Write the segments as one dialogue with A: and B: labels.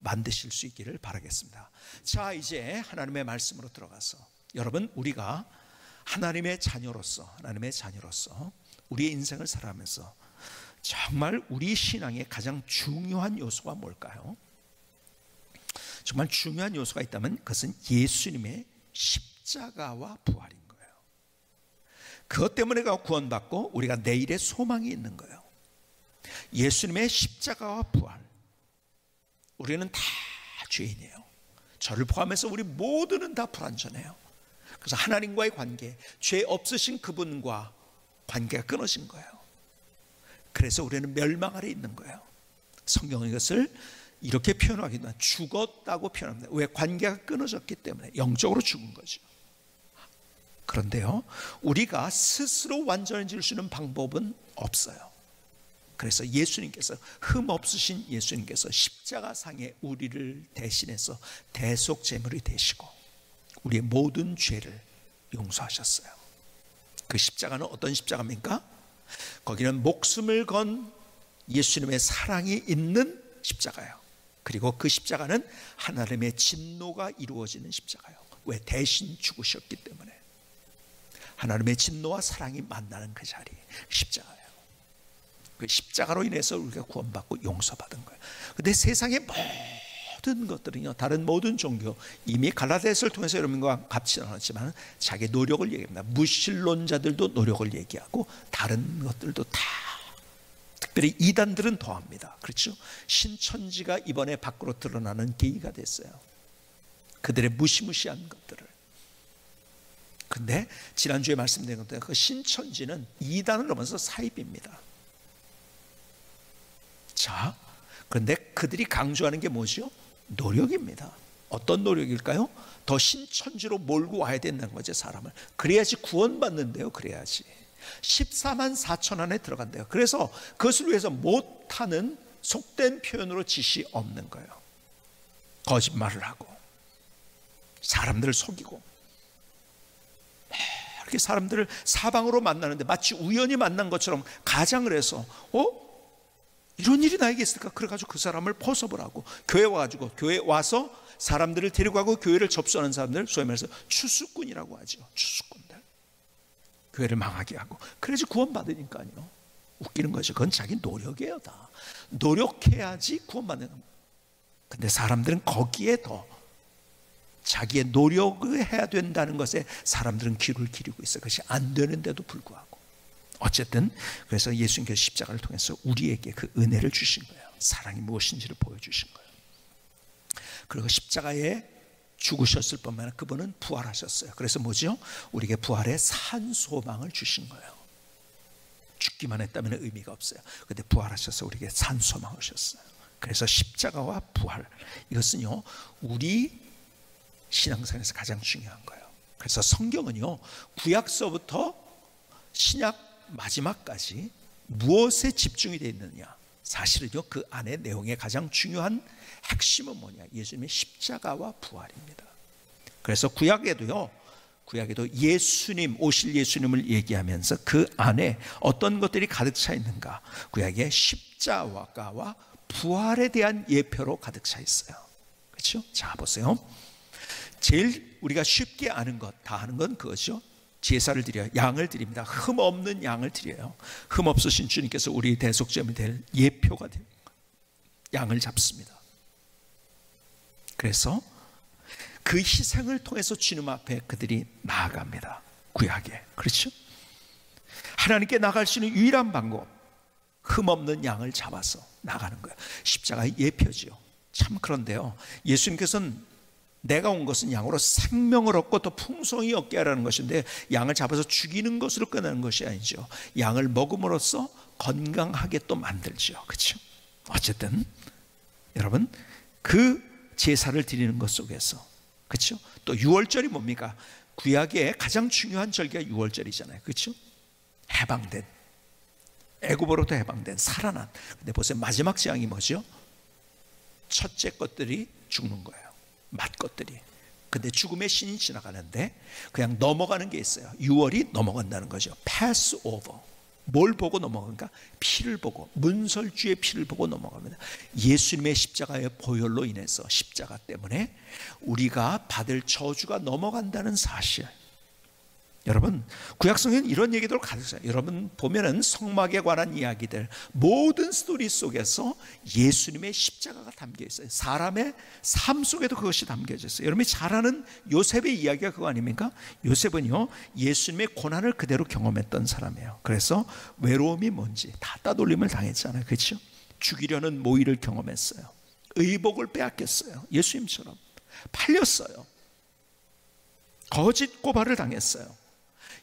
A: 만드실 수 있기를 바라겠습니다. 자, 이제 하나님의 말씀으로 들어가서 여러분, 우리가 하나님의 자녀로서 우리의 인생을 살아가면서 정말 우리 신앙의 가장 중요한 요소가 뭘까요? 정말 중요한 요소가 있다면 그것은 예수님의 십자가와 부활인 거예요. 그것 때문에 구원받고 우리가 내일의 소망이 있는 거예요. 예수님의 십자가와 부활. 우리는 다 죄인이에요. 저를 포함해서 우리 모두는 다 불완전해요. 그래서 하나님과의 관계, 죄 없으신 그분과 관계가 끊어진 거예요. 그래서 우리는 멸망 아래 있는 거예요. 성경은 이것을 이렇게 표현하기도 합니다. 죽었다고 표현합니다. 왜? 관계가 끊어졌기 때문에 영적으로 죽은 거죠. 그런데요, 우리가 스스로 완전해질 수 있는 방법은 없어요. 그래서 예수님께서, 흠없으신 예수님께서 십자가상에 우리를 대신해서 대속 제물이 되시고 우리의 모든 죄를 용서하셨어요. 그 십자가는 어떤 십자가입니까? 거기는 목숨을 건 예수님의 사랑이 있는 십자가예요. 그리고 그 십자가는 하나님의 진노가 이루어지는 십자가예요. 왜? 대신 죽으셨기 때문에. 하나님의 진노와 사랑이 만나는 그 자리, 십자가예요. 그 십자가로 인해서 우리가 구원받고 용서받은 거예요. 근데 세상의 모든 것들은요, 다른 모든 종교, 이미 갈라디아서를 통해서 여러분과 같이 나눴지만 자기 노력을 얘기합니다. 무신론자들도 노력을 얘기하고 다른 것들도 다, 특별히 이단들은 더합니다. 그렇죠? 신천지가 이번에 밖으로 드러나는 계기가 됐어요. 그들의 무시무시한 것들을. 근데 지난주에 말씀드린 것처럼 그 신천지는 이단을 넘어서 사입입니다. 자, 그런데 그들이 강조하는 게 뭐죠? 노력입니다. 어떤 노력일까요? 더 신천지로 몰고 와야 된다는 거죠, 사람을. 그래야지 구원받는데요. 그래야지 14만 4천 안에 들어간대요. 그래서 그것을 위해서 못하는 속된 표현으로 짓이 없는 거예요. 거짓말을 하고 사람들을 속이고 이렇게 사람들을 사방으로 만나는데 마치 우연히 만난 것처럼 가장을 해서 이런 일이 나에게 있을까? 그래가지고 그 사람을 포섭을 하고 교회 와가지고, 교회 와서 사람들을 데리고 가고 교회를 접수하는 사람들, 소위 말해서 추수꾼이라고 하죠. 추수꾼들. 교회를 망하게 하고. 그래야지 구원받으니까요. 웃기는 거죠. 그건 자기 노력이에요. 다 노력해야지 구원받는 겁니다. 근데 사람들은 거기에 더 자기의 노력을 해야 된다는 것에 사람들은 귀를 기울이고 있어요. 그것이 안 되는데도 불구하고. 어쨌든 그래서 예수님께서 십자가를 통해서 우리에게 그 은혜를 주신 거예요. 사랑이 무엇인지를 보여주신 거예요. 그리고 십자가에 죽으셨을 뿐만 아니라 그분은 부활하셨어요. 그래서 뭐죠? 우리에게 부활의 산 소망을 주신 거예요. 죽기만 했다면 의미가 없어요. 그런데 부활하셔서 우리에게 산 소망을 주셨어요. 그래서 십자가와 부활, 이것은요 우리 신앙생활에서 가장 중요한 거예요. 그래서 성경은요 구약서부터 신약 마지막까지 무엇에 집중이 되어 있느냐, 사실은요 그 안에 내용의 가장 중요한 핵심은 뭐냐, 예수님의 십자가와 부활입니다. 그래서 구약에도 예수님, 오실 예수님을 얘기하면서 그 안에 어떤 것들이 가득 차 있는가, 구약에 십자가와 부활에 대한 예표로 가득 차 있어요. 그렇죠? 자 보세요. 제일 우리가 쉽게 아는 것, 다 아는 건 그거죠. 제사를 드려요. 양을 드립니다. 흠 없는 양을 드려요. 흠 없으신 주님께서 우리 대속제물이 될 예표가 됩니다. 양을 잡습니다. 그래서 그 희생을 통해서 주님 앞에 그들이 나아갑니다. 구약에. 그렇죠? 하나님께 나갈 수 있는 유일한 방법, 흠 없는 양을 잡아서 나가는 거예요. 십자가의 예표지요. 참 그런데요, 예수님께서는 내가 온 것은 양으로 생명을 얻고 또 풍성히 얻게 하라는 것인데, 양을 잡아서 죽이는 것으로 끝나는 것이 아니죠. 양을 먹음으로써 건강하게 또 만들죠. 그렇죠? 어쨌든 여러분, 그 제사를 드리는 것 속에서, 그렇죠? 또 유월절이 뭡니까? 구약의 가장 중요한 절기가 유월절이잖아요. 그렇죠? 해방된, 애굽으로부터 해방된, 살아난. 근데 보세요, 마지막 재앙이 뭐죠? 첫째 것들이 죽는 거예요. 맏것들이. 근데 죽음의 신이 지나가는데 그냥 넘어가는 게 있어요. 6월이 넘어간다는 거죠. Pass over. 뭘 보고 넘어갑니까? 피를 보고, 문설주의 피를 보고 넘어갑니다. 예수님의 십자가의 보혈로 인해서, 십자가 때문에 우리가 받을 저주가 넘어간다는 사실. 여러분, 구약성경은 이런 얘기들 가득 있어요. 여러분 보면은 성막에 관한 이야기들, 모든 스토리 속에서 예수님의 십자가가 담겨 있어요. 사람의 삶 속에도 그것이 담겨져 있어요. 여러분이 잘 아는 요셉의 이야기가 그거 아닙니까? 요셉은요, 예수님의 고난을 그대로 경험했던 사람이에요. 그래서 외로움이 뭔지 다 따돌림을 당했잖아요. 그렇죠? 죽이려는 모의를 경험했어요. 의복을 빼앗겼어요. 예수님처럼 팔렸어요. 거짓 고발을 당했어요.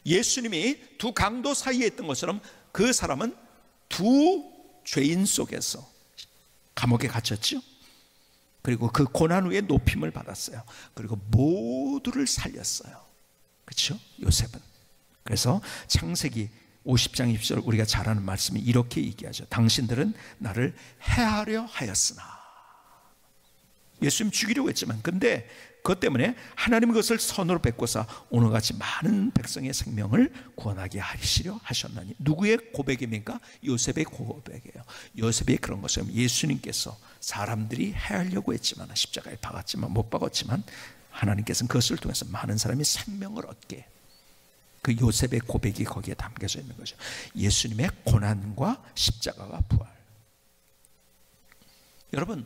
A: 예수님이 두 강도 사이에 있던 것처럼 그 사람은 두 죄인 속에서 감옥에 갇혔죠. 그리고 그 고난 후에 높임을 받았어요. 그리고 모두를 살렸어요. 그렇죠? 요셉은. 그래서 창세기 50장 20절 우리가 잘 아는 말씀이 이렇게 얘기하죠. 당신들은 나를 해하려 하였으나. 예수님 죽이려고 했지만, 근데 그것 때문에 하나님은 그것을 선으로 베고사 오늘같이 많은 백성의 생명을 구원하게 하시려 하셨나니. 누구의 고백입니까? 요셉의 고백이에요. 요셉이 그런 것처럼 예수님께서 사람들이 해하려고 했지만, 십자가에 박았지만, 못 박았지만 하나님께서는 그것을 통해서 많은 사람이 생명을 얻게, 그 요셉의 고백이 거기에 담겨져 있는 거죠. 예수님의 고난과 십자가가 부활. 여러분,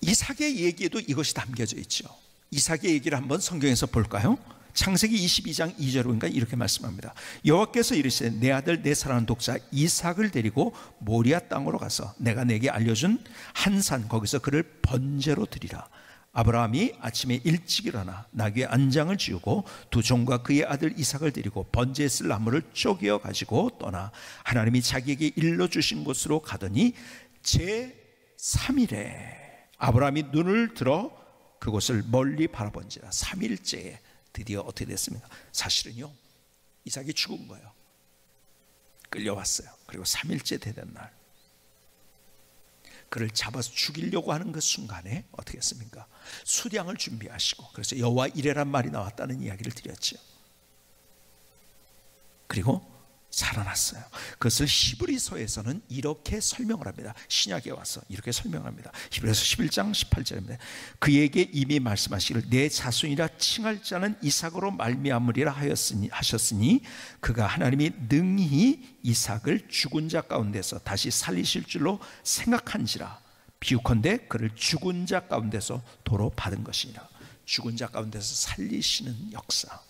A: 이삭의 얘기에도 이것이 담겨져 있죠. 이삭의 얘기를 한번 성경에서 볼까요? 창세기 22장 2절인가 이렇게 말씀합니다. 여호와께서 이르시되 내 아들 내 사랑하는 독자 이삭을 데리고 모리아 땅으로 가서 내가 내게 알려준 한 산 거기서 그를 번제로 드리라. 아브라함이 아침에 일찍 일어나 나귀의 안장을 지우고 두 종과 그의 아들 이삭을 데리고 번제에 쓸 나무를 쪼개어 가지고 떠나 하나님이 자기에게 일러주신 곳으로 가더니 제3일에 아브라함이 눈을 들어 그곳을 멀리 바라본지라. 3일째에 드디어 어떻게 됐습니까? 사실은요, 이삭이 죽은 거예요. 끌려왔어요. 그리고 3일째 되던 날 그를 잡아서 죽이려고 하는 그 순간에 어떻게 했습니까? 수량을 준비하시고, 그래서 여호와 이레란 말이 나왔다는 이야기를 드렸죠. 그리고 살아났어요. 그것을 히브리서에서는 이렇게 설명을 합니다. 신약에 와서 이렇게 설명합니다. 히브리서 11장 18절입니다. 그에게 이미 말씀하시기를 내 자손이라 칭할 자는 이삭으로 말미암으리라 하셨으니 그가 하나님이 능히 이삭을 죽은 자 가운데서 다시 살리실 줄로 생각한지라. 비유컨대 그를 죽은 자 가운데서 도로 받은 것이니라. 죽은 자 가운데서 살리시는 역사,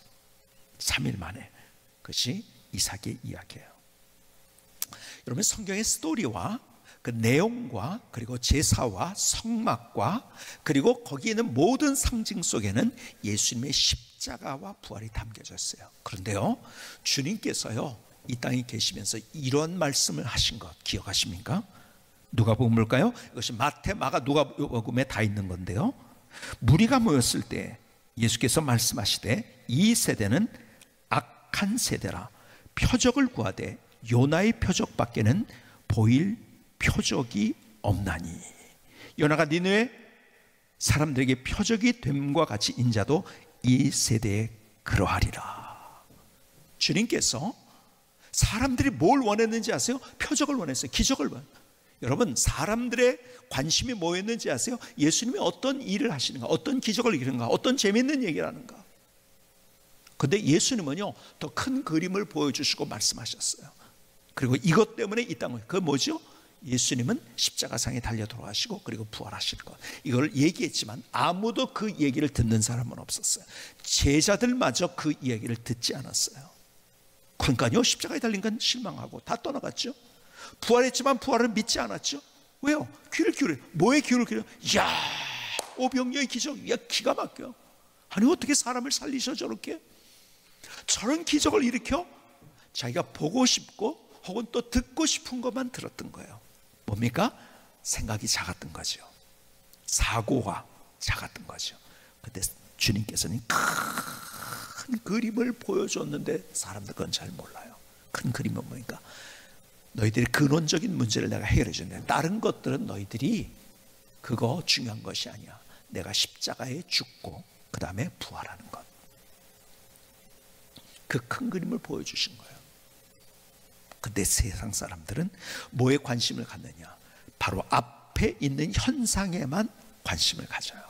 A: 3일 만에. 그것이 이삭의 이야기예요. 여러분, 성경의 스토리와 그 내용과 그리고 제사와 성막과 그리고 거기에 있는 모든 상징 속에는 예수님의 십자가와 부활이 담겨져 있어요. 그런데요, 주님께서요 이 땅에 계시면서 이런 말씀을 하신 것 기억하십니까? 누가복음 볼까요? 이것이 마태, 마가, 누가복음에 다 있는 건데요, 무리가 모였을 때 예수께서 말씀하시되 이 세대는 악한 세대라. 표적을 구하되 요나의 표적밖에는 보일 표적이 없나니. 요나가 니느웨 사람들에게 표적이 됨과 같이 인자도 이 세대에 그러하리라. 주님께서 사람들이 뭘 원했는지 아세요? 표적을 원했어요. 기적을 원했어요. 여러분, 사람들의 관심이 뭐였는지 아세요? 예수님이 어떤 일을 하시는가, 어떤 기적을 이루는가, 어떤 재미있는 얘기를 하는가. 근데 예수님은요 더 큰 그림을 보여주시고 말씀하셨어요. 그리고 이것 때문에 이 땅을, 그 뭐죠? 예수님은 십자가상에 달려 돌아가시고 그리고 부활하실 것, 이걸 얘기했지만 아무도 그 얘기를 듣는 사람은 없었어요. 제자들마저 그 이야기를 듣지 않았어요. 그러니까요, 십자가에 달린 건 실망하고 다 떠나갔죠. 부활했지만 부활을 믿지 않았죠. 왜요? 귀를 기울여. 뭐에 귀를 기울여? 이야, 오병이어의 기적, 이야, 기가 막혀. 아니, 어떻게 사람을 살리셔 저렇게? 저런 기적을 일으켜? 자기가 보고 싶고 혹은 또 듣고 싶은 것만 들었던 거예요. 뭡니까? 생각이 작았던 거죠. 사고가 작았던 거죠. 근데 주님께서는 큰 그림을 보여줬는데 사람들 그건 잘 몰라요. 큰 그림은 뭐니까? 너희들이 근원적인 문제를 내가 해결해 준다. 다른 것들은 너희들이 그거 중요한 것이 아니야. 내가 십자가에 죽고 그 다음에 부활하는 것. 그 큰 그림을 보여주신 거예요. 근데 세상 사람들은 뭐에 관심을 갖느냐? 바로 앞에 있는 현상에만 관심을 가져요.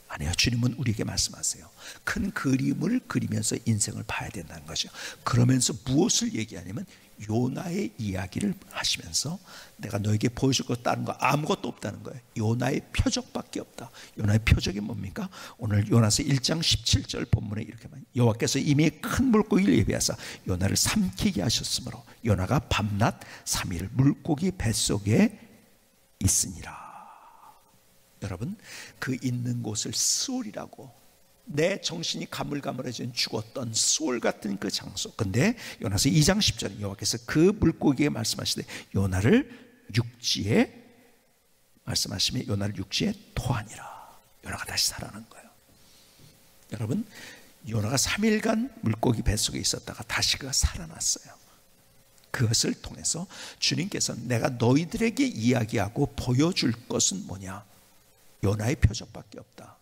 A: 아니요, 주님은 우리에게 말씀하세요. 큰 그림을 그리면서 인생을 봐야 된다는 것이요. 그러면서 무엇을 얘기하냐면 요나의 이야기를 하시면서 내가 너에게 보여줄 것 다른 거 아무것도 없다는 거예요. 요나의 표적밖에 없다. 요나의 표적이 뭡니까? 오늘 요나서 1장 17절 본문에 이렇게 말해요. 여호와께서 이미 큰 물고기를 예비하사 요나를 삼키게 하셨으므로 요나가 밤낮 3일을 물고기 뱃속에 있으니라. 여러분, 그 있는 곳을 스올이라고, 내 정신이 가물가물해진 죽었던 스올 같은 그 장소. 근데 요나서 2장 10절에 여호와께서 그 물고기에 말씀하시되 요나를 육지에 말씀하시며 요나를 육지에 토하니라. 요나가 다시 살아난 거예요. 여러분, 요나가 3일간 물고기 뱃속에 있었다가 다시 그가 살아났어요. 그것을 통해서 주님께서 내가 너희들에게 이야기하고 보여줄 것은 뭐냐? 요나의 표적밖에 없다.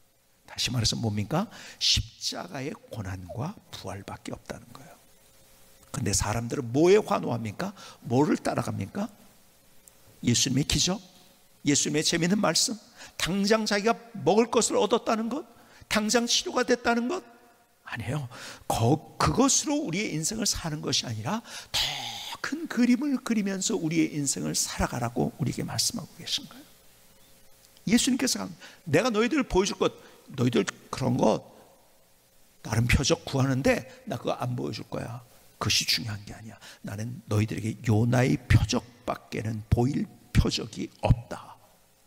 A: 다시 말해서 뭡니까? 십자가의 고난과 부활밖에 없다는 거예요. 근데 사람들은 뭐에 환호합니까? 뭐를 따라갑니까? 예수님의 기적, 예수님의 재미있는 말씀, 당장 자기가 먹을 것을 얻었다는 것, 당장 치료가 됐다는 것? 아니에요. 그것으로 우리의 인생을 사는 것이 아니라 더 큰 그림을 그리면서 우리의 인생을 살아가라고 우리에게 말씀하고 계신 거예요. 예수님께서 내가 너희들 보여줄 것, 너희들 그런 것 다른 표적 구하는데 나 그거 안 보여줄 거야. 그것이 중요한 게 아니야. 나는 너희들에게 요나의 표적밖에는 보일 표적이 없다.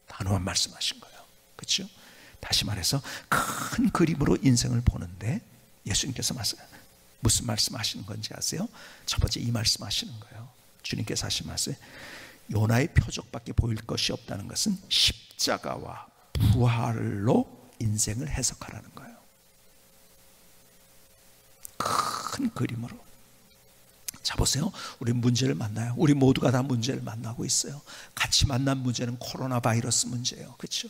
A: 단호한 말씀하신 거예요. 그렇죠? 다시 말해서 큰 그림으로 인생을 보는데 예수님께서 무슨 말씀하시는 건지 아세요? 첫 번째 이 말씀하시는 거예요. 주님께서 하신 말씀, 요나의 표적밖에 보일 것이 없다는 것은 십자가와 부활로 인생을 해석하라는 거예요. 큰 그림으로. 자, 보세요. 우리 문제를 만나요. 우리 모두가 다 문제를 만나고 있어요. 같이 만난 문제는 코로나 바이러스 문제예요. 그렇죠?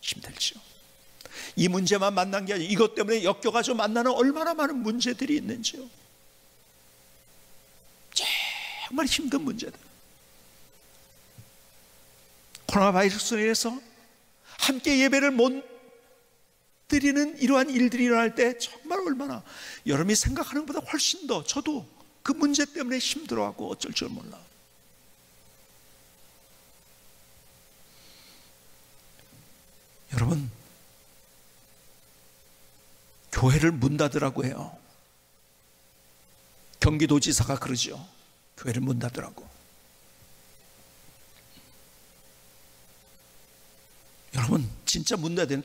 A: 힘들죠. 이 문제만 만난 게 아니라 이것 때문에 엮여가지고 만나는 얼마나 많은 문제들이 있는지요. 정말 힘든 문제들. 코로나 바이러스로 인해서 함께 예배를 못 드리는 이러한 일들이 일어날 때 정말 얼마나 여러분이 생각하는 것보다 훨씬 더 저도 그 문제 때문에 힘들어하고 어쩔 줄 몰라. 여러분, 교회를 문 닫으라고 해요. 경기도지사가 그러죠. 교회를 문 닫으라고. 여러분, 진짜 문 닫으면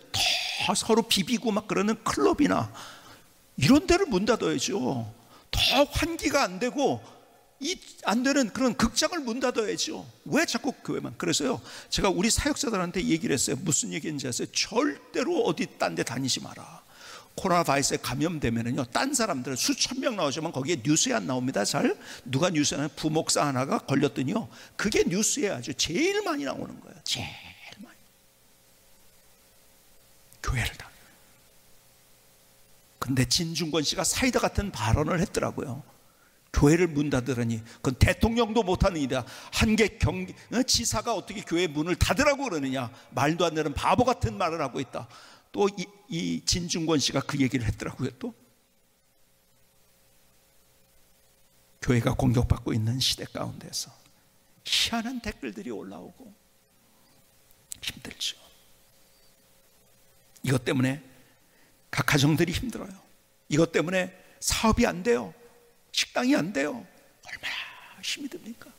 A: 더 서로 비비고 막 그러는 클럽이나 이런 데를 문 닫아야죠. 더 환기가 안 되고 안 되는 그런 극장을 문 닫아야죠. 왜 자꾸 교회만? 그래서요, 제가 우리 사역자들한테 얘기를 했어요. 무슨 얘기인지 아세요? 절대로 어디 딴 데 다니지 마라. 코로나 바이러스에 감염되면은요, 딴 사람들은 수천 명 나오지만 거기에 뉴스에 안 나옵니다. 잘 누가 뉴스에 나오면 부목사 하나가 걸렸더니요, 그게 뉴스에 아주 제일 많이 나오는 거예요. 제일 많이. 교회를 다. 근데 진중권 씨가 사이다 같은 발언을 했더라고요. 교회를 문 닫으라니 그건 대통령도 못하는 일이다. 한계 지사가 어떻게 교회 문을 닫으라고 그러느냐. 말도 안 되는 바보 같은 말을 하고 있다. 또 이 진중권 씨가 그 얘기를 했더라고요. 또 교회가 공격받고 있는 시대 가운데서 희한한 댓글들이 올라오고 힘들죠. 이것 때문에 각 가정들이 힘들어요. 이것 때문에 사업이 안 돼요. 식당이 안 돼요. 얼마나 힘이 듭니까?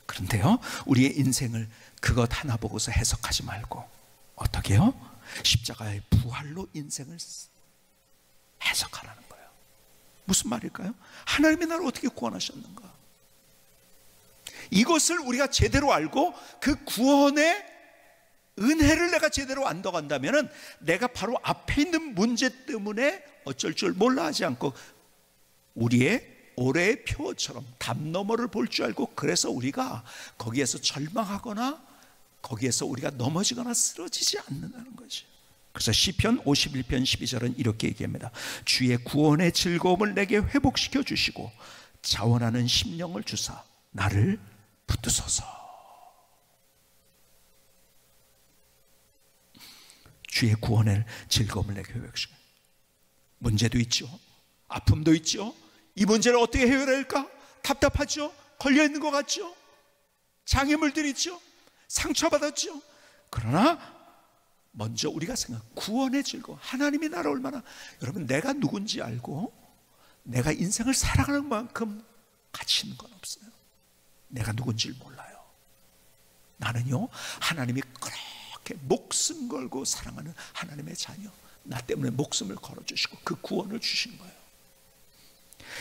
A: 그런데요, 우리의 인생을 그것 하나 보고서 해석하지 말고 어떻게 해요? 십자가의 부활로 인생을 해석하라는 거예요. 무슨 말일까요? 하나님의 나를 어떻게 구원하셨는가? 이것을 우리가 제대로 알고 그 구원의 은혜를 내가 제대로 안다간다면 내가 바로 앞에 있는 문제 때문에 어쩔 줄 몰라 하지 않고 우리의 올해의 표처럼 담 너머를 볼 줄 알고, 그래서 우리가 거기에서 절망하거나 거기에서 우리가 넘어지거나 쓰러지지 않는다는 거죠. 그래서 시편 51편 12절은 이렇게 얘기합니다. 주의 구원의 즐거움을 내게 회복시켜 주시고 자원하는 심령을 주사 나를 붙드소서. 주의 구원의 즐거움을 내게 회복시켜. 문제도 있죠, 아픔도 있죠. 이 문제를 어떻게 해결할까? 답답하죠. 걸려있는 것 같죠. 장애물들이 있죠. 상처받았죠. 그러나 먼저 우리가 구원의 즐거움, 하나님이 나를 얼마나, 여러분 내가 누군지 알고 내가 인생을 살아가는 만큼 가치 있는 건 없어요. 내가 누군지를 몰라요. 나는요, 하나님이 그렇게 목숨 걸고 사랑하는 하나님의 자녀, 나 때문에 목숨을 걸어주시고 그 구원을 주신 거예요.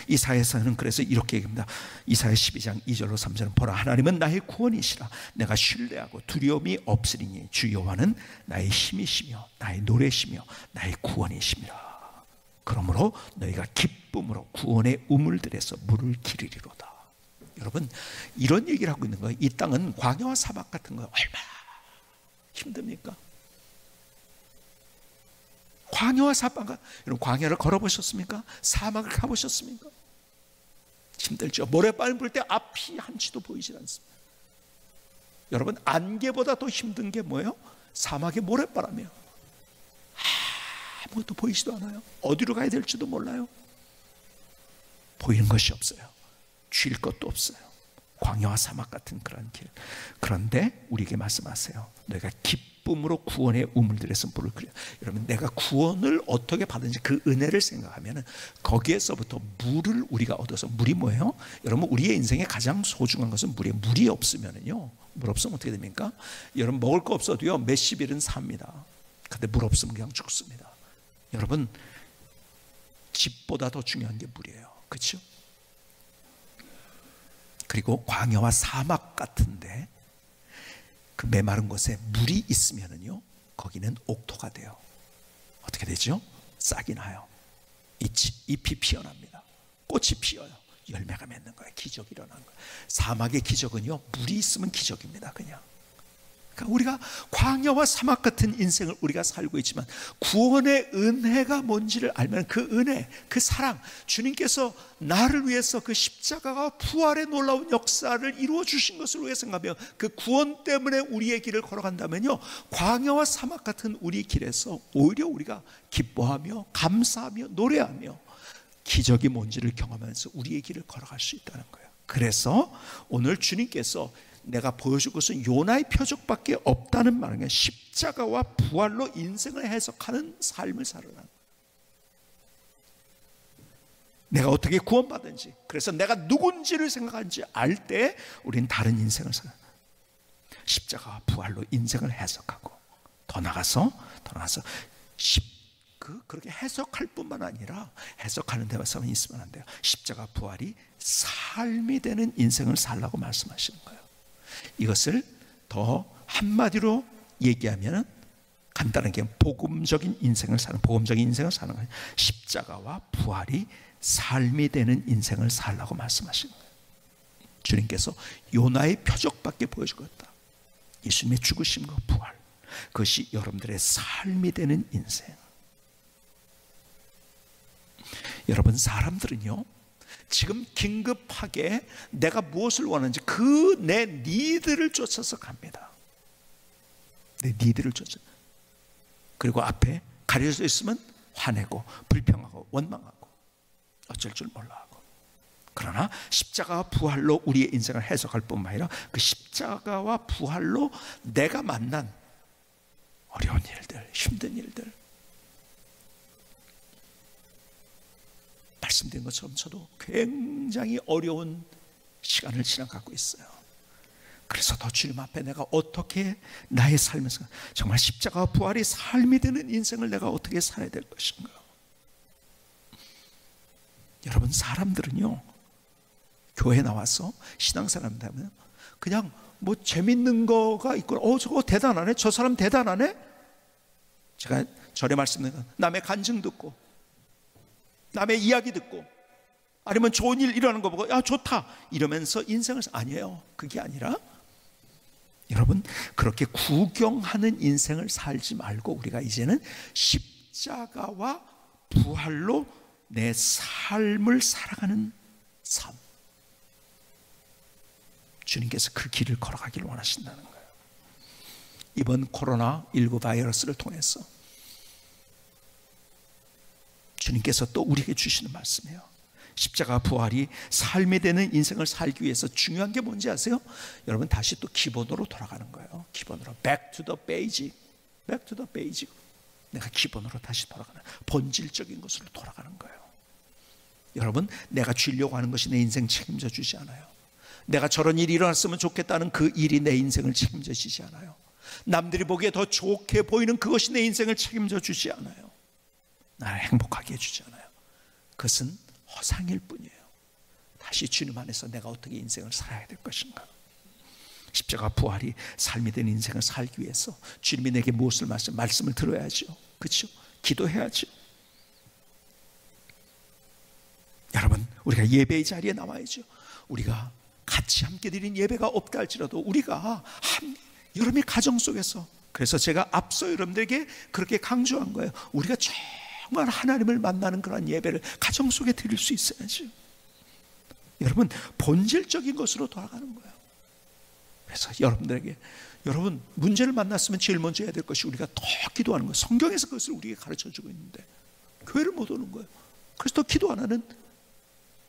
A: 이사야서는 그래서 이렇게 얘기합니다. 이사야 12장 2절로 3절은 보라, 하나님은 나의 구원이시라. 내가 신뢰하고 두려움이 없으리니 주 여호와는 나의 힘이시며 나의 노래시며 나의 구원이시니라. 그러므로 너희가 기쁨으로 구원의 우물들에서 물을 기르리로다. 여러분, 이런 얘기를 하고 있는 거예요. 이 땅은 광야와 사막 같은 거예요. 얼마나 힘듭니까? 광야와 사막, 여러분 광야를 걸어보셨습니까? 사막을 가보셨습니까? 힘들죠. 모래바람 불 때 앞이 한치도 보이질 않습니다. 여러분, 안개보다 더 힘든 게 뭐예요? 사막의 모래바람이에요. 아무것도 보이지도 않아요. 어디로 가야 될지도 몰라요. 보이는 것이 없어요. 쉴 것도 없어요. 광야와 사막 같은 그런 길. 그런데 우리에게 말씀하세요. 너희가 기쁨으로 구원의 우물들에서 물을 그려. 여러분, 내가 구원을 어떻게 받은지 그 은혜를 생각하면 거기에서부터 물을 우리가 얻어서, 물이 뭐예요? 여러분, 우리의 인생에 가장 소중한 것은 물이에요. 물이 없으면은요, 물 없으면 어떻게 됩니까? 여러분, 먹을 거 없어도요 몇십 일은 삽니다. 근데 물 없으면 그냥 죽습니다. 여러분, 집보다 더 중요한 게 물이에요. 그렇죠? 그리고 광야와 사막 같은데 그 메마른 곳에 물이 있으면은요, 거기는 옥토가 돼요. 어떻게 되죠? 싹이 나요. 잎이 피어납니다. 꽃이 피어요. 열매가 맺는 거예요. 기적이 일어나는 거예요. 사막의 기적은요, 물이 있으면 기적입니다. 그냥. 그러니까 우리가 광야와 사막 같은 인생을 우리가 살고 있지만 구원의 은혜가 뭔지를 알면 그 은혜, 그 사랑, 주님께서 나를 위해서 그 십자가가 부활의 놀라운 역사를 이루어 주신 것을 위해 생각하며 그 구원 때문에 우리의 길을 걸어간다면요, 광야와 사막 같은 우리 길에서 오히려 우리가 기뻐하며 감사하며 노래하며 기적이 뭔지를 경험하면서 우리의 길을 걸어갈 수 있다는 거예요. 그래서 오늘 주님께서 내가 보여줄 것은 요나의 표적밖에 없다는 말은 십자가와 부활로 인생을 해석하는 삶을 살아라. 내가 어떻게 구원받은지, 그래서 내가 누군지를 생각하는지 알 때 우리는 다른 인생을 살아. 십자가와 부활로 인생을 해석하고 더 나가서 그렇게 해석할 뿐만 아니라 해석하는 데만 있으면 안 돼요. 십자가 부활이 삶이 되는 인생을 살라고 말씀하시는 거예요. 이것을 더 한마디로 얘기하면 간단하게 복음적인 인생을 사는 거예요. 십자가와 부활이 삶이 되는 인생을 살라고 말씀하시는 거예요. 주님께서 요나의 표적밖에 보여주겠다. 예수님의 죽으심과 부활, 그것이 여러분들의 삶이 되는 인생. 여러분, 사람들은요, 지금 긴급하게 내가 무엇을 원하는지 그 내 니드를 쫓아서 갑니다. 내 니드를 쫓아. 그리고 앞에 가려져 있으면 화내고 불평하고 원망하고 어쩔 줄 몰라하고. 그러나 십자가와 부활로 우리의 인생을 해석할 뿐만 아니라 그 십자가와 부활로 내가 만난 어려운 일들, 힘든 일들, 말씀드린 것처럼 저도 굉장히 어려운 시간을 지나가고 있어요. 그래서 더 주님 앞에 내가 어떻게 나의 삶에서 정말 십자가와 부활이 삶이 되는 인생을 내가 어떻게 살아야 될 것인가. 여러분, 사람들은요, 교회 나와서 신앙생활 하면 그냥 뭐 재밌는 거가 있고, 저거 대단하네, 저 사람 대단하네. 제가 절에 말씀드린 남의 간증 듣고 남의 이야기 듣고 아니면 좋은 일 일어나는 거 보고 야 좋다 이러면서 인생을 아니에요. 그게 아니라 여러분, 그렇게 구경하는 인생을 살지 말고 우리가 이제는 십자가와 부활로 내 삶을 살아가는 삶, 주님께서 그 길을 걸어가기를 원하신다는 거예요. 이번 코로나19 바이러스를 통해서 주님께서 또 우리에게 주시는 말씀이에요. 십자가 부활이 삶이 되는 인생을 살기 위해서 중요한 게 뭔지 아세요? 여러분, 다시 또 기본으로 돌아가는 거예요. 기본으로 back to the basic, back to the basic. 내가 기본으로 다시 돌아가는, 본질적인 것으로 돌아가는 거예요. 여러분, 내가 주려고 하는 것이 내 인생 책임져 주지 않아요. 내가 저런 일이 일어났으면 좋겠다는 그 일이 내 인생을 책임져 주지 않아요. 남들이 보기에 더 좋게 보이는 그것이 내 인생을 책임져 주지 않아요. 나를 행복하게 해주지 않아요. 그것은 허상일 뿐이에요. 다시 주님 안에서 내가 어떻게 인생을 살아야 될 것인가. 십자가 부활이 삶이 된 인생을 살기 위해서 주님이 내게 무엇을 말씀을 들어야죠. 그렇죠? 기도해야죠. 여러분, 우리가 예배의 자리에 나와야죠. 우리가 같이 함께 드린 예배가 없다 할지라도 우리가 여러분의 가정 속에서, 그래서 제가 앞서 여러분들에게 그렇게 강조한 거예요. 우리가 정말 하나님을 만나는 그런 예배를 가정 속에 드릴 수 있어야죠. 여러분, 본질적인 것으로 돌아가는 거예요. 그래서 여러분들에게, 여러분 문제를 만났으면 제일 먼저 해야 될 것이 우리가 더 기도하는 거예요. 성경에서 그것을 우리에게 가르쳐주고 있는데 교회를 못 오는 거예요. 그래서 더 기도 안 하는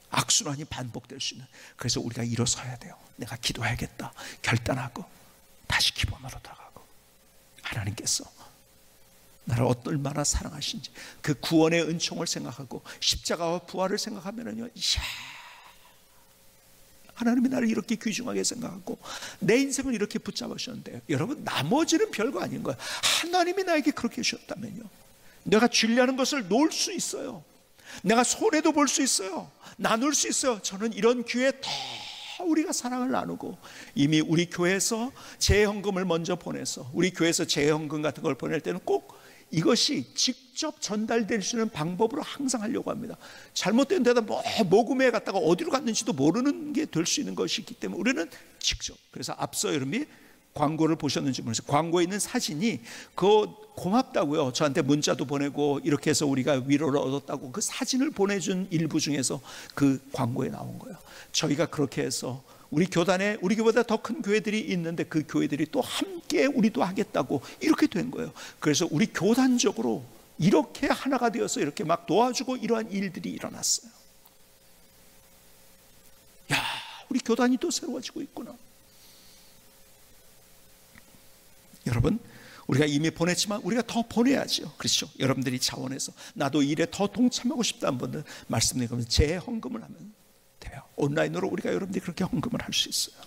A: 악순환이 반복될 수 있는, 그래서 우리가 일어서야 돼요. 내가 기도해야겠다 결단하고 다시 기본으로 돌아가고, 하나님께서 나를 얼마나 사랑하신지 그 구원의 은총을 생각하고 십자가와 부활을 생각하면은요, 이야, 하나님이 나를 이렇게 귀중하게 생각하고 내 인생을 이렇게 붙잡으셨는데, 여러분 나머지는 별거 아닌 거예요. 하나님이 나에게 그렇게 해주셨다면요, 내가 주려는 것을 놓을 수 있어요. 내가 손해도 볼 수 있어요. 나눌 수 있어요. 저는 이런 기회에 다 우리가 사랑을 나누고, 이미 우리 교회에서 재헌금을 먼저 보내서, 우리 교회에서 재헌금 같은 걸 보낼 때는 꼭 이것이 직접 전달될 수 있는 방법으로 항상 하려고 합니다. 잘못된 데다 모금에 갔다가 어디로 갔는지도 모르는 게 될 수 있는 것이 있기 때문에 우리는 직접. 그래서 앞서 여러분이 광고를 보셨는지 모르겠어요. 광고에 있는 사진이 고맙다고요. 저한테 문자도 보내고 이렇게 해서 우리가 위로를 얻었다고 그 사진을 보내준 일부 중에서 그 광고에 나온 거예요. 저희가 그렇게 해서 우리 교단에 우리보다 더 큰 교회들이 있는데 그 교회들이 또 함께 우리도 하겠다고 이렇게 된 거예요. 그래서 우리 교단적으로 이렇게 하나가 되어서 이렇게 막 도와주고 이러한 일들이 일어났어요. 야, 우리 교단이 또 새로워지고 있구나. 여러분, 우리가 이미 보냈지만 우리가 더 보내야죠. 그렇죠? 여러분들이 자원해서 나도 일에 더 동참하고 싶다는 분들 말씀드리면 재헌금을 하면 돼요. 온라인으로 우리가 여러분들이 그렇게 헌금을 할 수 있어요.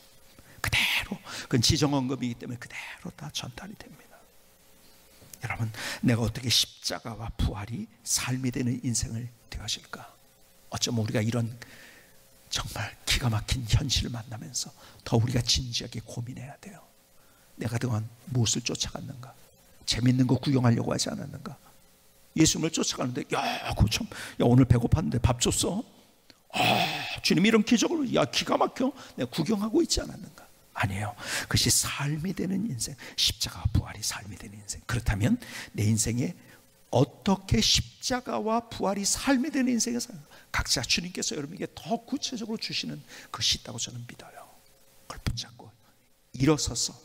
A: 그대로, 그건 지정헌금이기 때문에 그대로 다 전달이 됩니다. 여러분, 내가 어떻게 십자가와 부활이 삶이 되는 인생을 되어질까? 어쩌면 우리가 이런 정말 기가 막힌 현실을 만나면서 더 우리가 진지하게 고민해야 돼요. 내가 그동안 무엇을 쫓아갔는가? 재밌는 거 구경하려고 하지 않았는가? 예수님을 쫓아가는데, 그거 참, 오늘 배고팠는데 밥 줬어? 주님이 이런 기적을, 기가 막혀? 내가 구경하고 있지 않았는가? 아니에요. 그것이 삶이 되는 인생, 십자가와 부활이 삶이 되는 인생. 그렇다면 내 인생에 어떻게 십자가와 부활이 삶이 되는 인생에 살까? 각자 주님께서 여러분에게 더 구체적으로 주시는 것이 있다고 저는 믿어요. 그걸 붙잡고 일어서서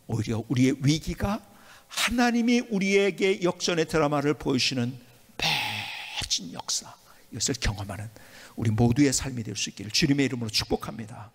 A: 오히려 우리의 위기가 하나님이 우리에게 역전의 드라마를 보여주시는 멋진 역사, 이것을 경험하는 우리 모두의 삶이 될 수 있기를 주님의 이름으로 축복합니다.